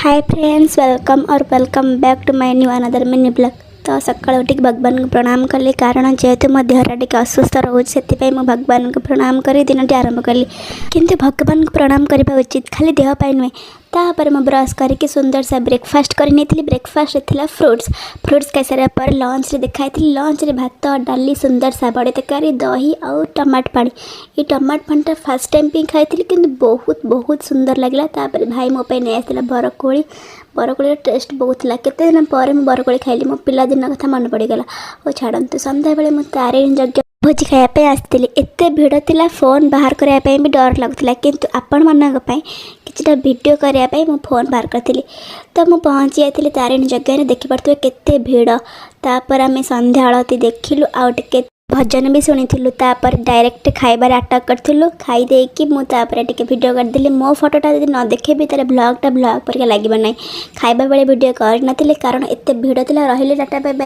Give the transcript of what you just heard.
Hi friends, welcome back to my new another mini blog. तो सकाल उठ भगवान को प्रणाम कली कारण जेहेतु मो देहटा टे असुस्थ रोचे से भगवान को प्रणाम कर दिन टी आरंभ कली। किंतु भगवान को प्रणाम करने उचित खाली देहपाई नुहे। तापर मैं ब्रश करके सुंदर सा ब्रेकफास्ट कर ब्रेकफास्ट था फ्रुट्स खाई सारा पर लंच रे देखाई लंच रे भात डाली सुंदर सा बड़े तरकारी दही और टमाट पानी। ये टमाट पानी फर्स्ट टाइम भी खाई कि बहुत बहुत सुंदर लगे। तापर भाई मो पे नहीं आसाला बरकोली टेस्ट बहुत था। केते दिन पर मैं बरकोली खाइली मो पिला दिन कथा मन पड़गला। और छाड़ू संध्या बेले मुझे तारिणी यज्ञ भोजी खायापी आसती एत भिड़ था फोन बाहर करने भी डर लगुला किंतु आपण मानक किसी वीडियो करने मो फोन बाहर करी। तो मुझे पहुँची जाती तारिणी यज्ञ देखिपे केते भिड़। तापर आम संध्या आलती देखिलु आउटे भजन भी शुणीलु। तापर डायरेक्ट खाइबार अटैक करूँ खाईदे कि मुझे टे भिडियो करदेली। मो फोटोटा जब न देखेबी तेरे ब्लॉग पर लगे ना। खाइबा बेले वीडियो कर कारण एत भिड़ था रही टाटा बाय बाय।